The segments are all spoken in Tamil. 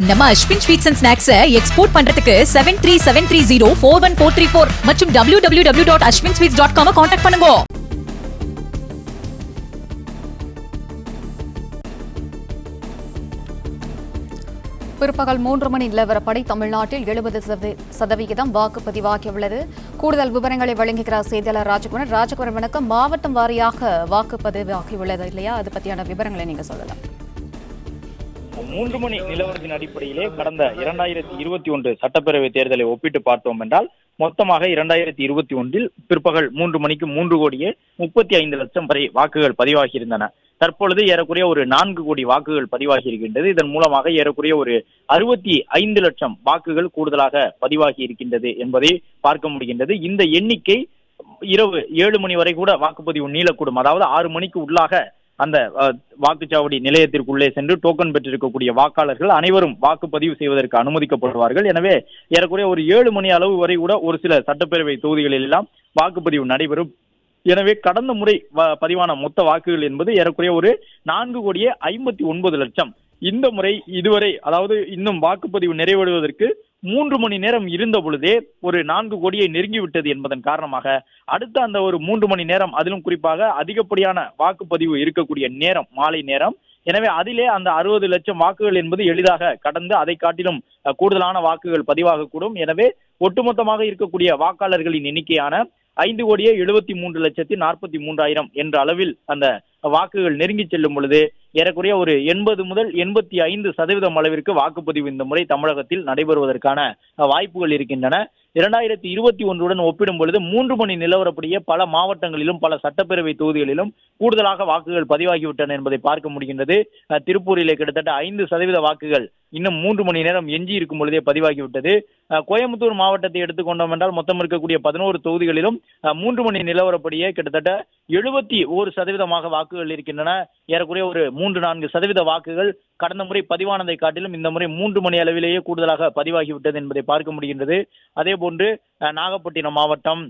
நம்ம Ashwin sweets and snacks export பண்றதுக்கு 7373041434 மற்றும் www.ashwinsweets.com கான்டாக்ட் பண்ணுங்க. பிற்பகல் 3 மணி நிலவரப்படி தமிழ்நாட்டில் 70% வாக்குப்பதிவாகியுள்ளது. கூடுதல் விவரங்களை வழங்குகிறார் செய்தியாளர் ராஜகுமார். ராஜகுமார் வணக்கம். மாவட்டம் வாரியாக வாக்குப்பதிவாகியுள்ளது இல்லையா? அது பற்றியான விவரங்களை நீங்க சொல்லலாம். 3 மணி நிலவரத்தின் அடிப்படையிலே கடந்த 2021 சட்டப்பேரவை தேர்தலை ஒப்பிட்டு பார்த்தோம் என்றால் மொத்தமாக 2021 பிற்பகல் 3 மணிக்கு 3,35,00,000 வரை வாக்குகள் பதிவாகி இருந்தன. தற்பொழுது ஏறக்குறைய ஒரு 4 கோடி வாக்குகள் பதிவாகி இருக்கின்றது. இதன் மூலமாக ஏறக்குறைய ஒரு 65 லட்சம் வாக்குகள் கூடுதலாக பதிவாகி இருக்கின்றது என்பதை பார்க்க முடிகின்றது. இந்த எண்ணிக்கை இரவு 7 மணி வரை கூட வாக்குப்பதிவு நீளக்கூடும். அதாவது 6 மணிக்கு உள்ளாக அந்த வாக்குச்சாவடி நிலையத்திற்குள்ளே சென்று டோக்கன் பெற்றிருக்கக்கூடிய வாக்காளர்கள் அனைவரும் வாக்குப்பதிவு செய்வதற்கு அனுமதிக்கப்படுவார்கள். எனவே ஏறக்குறைய ஒரு 7 மணி அளவு வரை கூட ஒரு சில சட்டப்பேரவை தொகுதிகளில் எல்லாம் வாக்குப்பதிவு நடைபெறும். எனவே கடந்த முறை பதிவான மொத்த வாக்குகள் என்பது ஏறக்குறைய ஒரு 4,59,00,000. இந்த முறை இதுவரை, அதாவது இன்னும் வாக்குப்பதிவு நிறைவடைவதற்கு 3 மணி நேரம் இருந்த பொழுதே ஒரு 4 கோடியை நெருங்கிவிட்டது என்பதன் காரணமாக அடுத்த அந்த ஒரு 3 மணி நேரம், அதிலும் குறிப்பாக அதிகப்படியான வாக்குப்பதிவு இருக்கக்கூடிய நேரம் மாலை நேரம். எனவே அதிலே அந்த 60 லட்சம் வாக்குகள் என்பது எளிதாக கடந்து அதை காட்டிலும் கூடுதலான வாக்குகள் பதிவாகக்கூடும். எனவே ஒட்டுமொத்தமாக இருக்கக்கூடிய வாக்காளர்களின் எண்ணிக்கையான 5,73,43,000 என்ற அளவில் அந்த வாக்குகள் நெருங்கி செல்லும் பொழுது ஏறக்குறைய ஒரு 80 முதல் 85% அளவிற்கு வாக்குப்பதிவு இந்த முறை தமிழகத்தில் நடைபெறுவதற்கான வாய்ப்புகள் இருக்கின்றன. 2021 ஒப்பிடும் பொழுது 3 மணி நிலவரப்படியே பல மாவட்டங்களிலும் பல சட்டப்பேரவை தொகுதிகளிலும் கூடுதலாக வாக்குகள் பதிவாகிவிட்டன என்பதை பார்க்க முடிகின்றது. திருப்பூரிலே கிட்டத்தட்ட 5% வாக்குகள் இன்னும் 3 மணி நேரம் எஞ்சி இருக்கும் பொழுதே பதிவாகிவிட்டது. கோயம்புத்தூர் மாவட்டத்தை எடுத்துக்கொண்டோம் என்றால் மொத்தம் இருக்கக்கூடிய 11 தொகுதிகளிலும் 3 மணி நிலவரப்படியே கிட்டத்தட்ட 71% வாக்குகள் இருக்கின்றன. ஏறக்குறைய ஒரு 3-4% வாக்குகள் கடந்த முறை பதிவானதை காட்டிலும் இந்த முறை 3 மணி அளவிலேயே கூடுதலாக பதிவாகிவிட்டது என்பதை பார்க்க முடிகின்றது. அதே போன்று நாகப்பட்டினம் மாவட்டம்,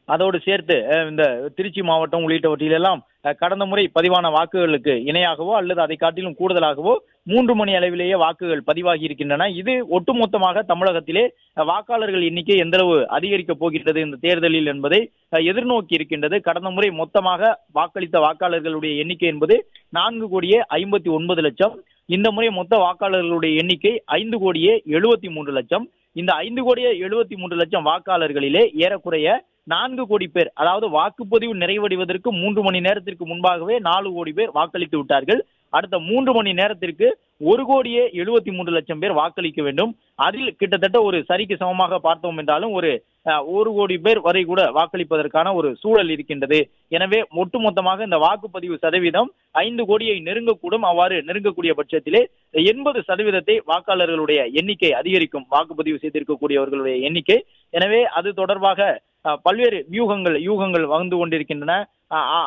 அதோடு சேர்த்து இந்த திருச்சி மாவட்டம் உள்ளிட்டவற்றிலெல்லாம் கடந்த முறை பதிவான வாக்குகளுக்கு இணையாகவோ அல்லது அதை காட்டிலும் கூடுதலாகவோ 3 மணி அளவிலேயே வாக்குகள் பதிவாகி இருக்கின்றன. இது ஒட்டுமொத்தமாக தமிழகத்திலே வாக்காளர்கள் எண்ணிக்கை எந்தளவு அதிகரிக்கப் போகின்றது இந்த தேர்தலில் என்பதை எதிர்நோக்கி இருக்கின்றது. கடந்த முறை மொத்தமாக வாக்களித்த வாக்காளர்களுடைய எண்ணிக்கை என்பது 4,59,00,000. இந்த முறை மொத்த வாக்காளர்களுடைய எண்ணிக்கை 5,73,00,000. இந்த 5,73,00,000 வாக்காளர்களிலே ஏறக்குறைய 4 கோடி பேர், அதாவது வாக்குப்பதிவு நிறைவடைவதற்கு 3 மணி நேரத்திற்கு முன்பாகவே 4 கோடி பேர் வாக்களித்து விட்டார்கள். அடுத்த 3 மணி நேரத்திற்கு 1,73,00,000 பேர் வாக்களிக்க வேண்டும். அதில் கிட்டத்தட்ட ஒரு சரிக்கு சமமாக பார்த்தோம் என்றாலும் ஒரு 1 கோடி பேர் வரை கூட வாக்களிப்பதற்கான ஒரு சூழல் இருக்கின்றது. எனவே ஒட்டுமொத்தமாக இந்த வாக்குப்பதிவு சதவீதம் 5 கோடியை நெருங்கக்கூடும். அவ்வாறு நெருங்கக்கூடிய பட்சத்திலே 80% வாக்காளர்களுடைய எண்ணிக்கை அதிகரிக்கும், வாக்குப்பதிவு செய்திருக்கக்கூடியவர்களுடைய எண்ணிக்கை. எனவே அது தொடர்பாக பல்வேறு யூகங்கள் வந்து கொண்டிருக்கின்றன.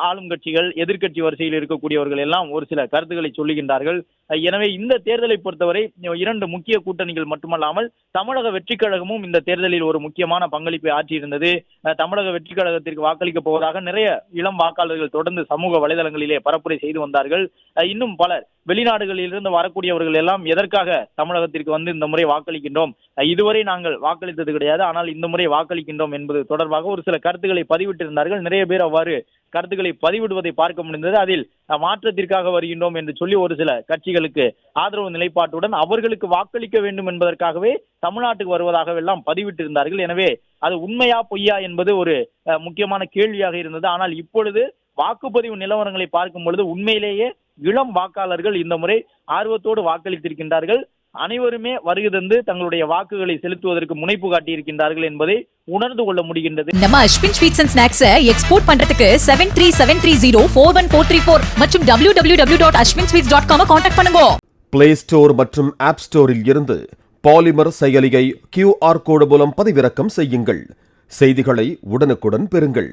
ஆளும் கட்சிகள், எதிர்கட்சி வரிசையில் இருக்கக்கூடியவர்கள் எல்லாம் ஒரு சில கருத்துக்களை சொல்லுகின்றார்கள். எனவே இந்த தேர்தலை பொறுத்தவரை 2 முக்கிய கூட்டணிகள் மட்டுமல்லாமல் தமிழக வெற்றிக் கழகமும் இந்த தேர்தலில் ஒரு முக்கியமான பங்களிப்பை ஆற்றியிருந்தது. தமிழக வெற்றிக் கழகத்திற்கு வாக்களிக்கப் போவதாக நிறைய இளம் வாக்காளர்கள் தொடர்ந்து சமூக வலைதளங்களிலே பரப்புரை செய்து வந்தார்கள். இன்னும் பலர் வெளிநாடுகளிலிருந்து வரக்கூடியவர்கள் எல்லாம் எதற்காக தமிழகத்திற்கு வந்து இந்த முறை வாக்களிக்கின்றோம், இதுவரை நாங்கள் வாக்களித்தது கிடையாது, ஆனால் இந்த முறை வாக்களிக்கின்றோம் என்பது தொடர்பாக ஒரு சில கருத்துக்களை பதிவிட்டிருந்தார்கள். நிறைய பேர் அவ்வாறு கருத்துக்களை பதிவிடுவதை பார்க்க முடிந்தது. அதில் மாற்றத்திற்காக வருகின்றோம் என்று சொல்லி ஒரு சில கட்சிகளுக்கு ஆதரவு நிலைப்பாட்டுடன் அவர்களுக்கு வாக்களிக்க வேண்டும் என்பதற்காகவே தமிழ்நாட்டுக்கு வருவதாகவெல்லாம் பதிவிட்டிருந்தார்கள். எனவே அது உண்மையா பொய்யா என்பது ஒரு முக்கியமான கேள்வியாக இருந்தது. ஆனால் இப்பொழுது வாக்குப்பதிவு நிலவரங்களை பார்க்கும் பொழுது உண்மையிலேயே இளம் வாக்காளர்கள் இந்த முறை ஆர்வத்தோடு வாக்களித்திருக்கின்றார்கள். அனைவருமே வருகை தந்து தங்களுடைய வாக்குகளை செலுத்துவதற்கு முனைப்பு காட்டியிருக்கின்றார்கள் என்பதை உணர்ந்து கொள்ள முடிகின்றது. நம்ம Ashwin sweets and snacks export பண்றதுக்கு 7373041434 மற்றும் www.ashwinsweets.com கான்டாக்ட் பண்ணுங்க. பிளே ஸ்டோர் மற்றும் ஆப் ஸ்டோரில் இருந்து பாலிமர் செயலியை QR கோடு மூலம் பதிவிறக்கம் செய்யுங்கள். செய்திகளை உடனுக்குடன் பெறுங்கள்.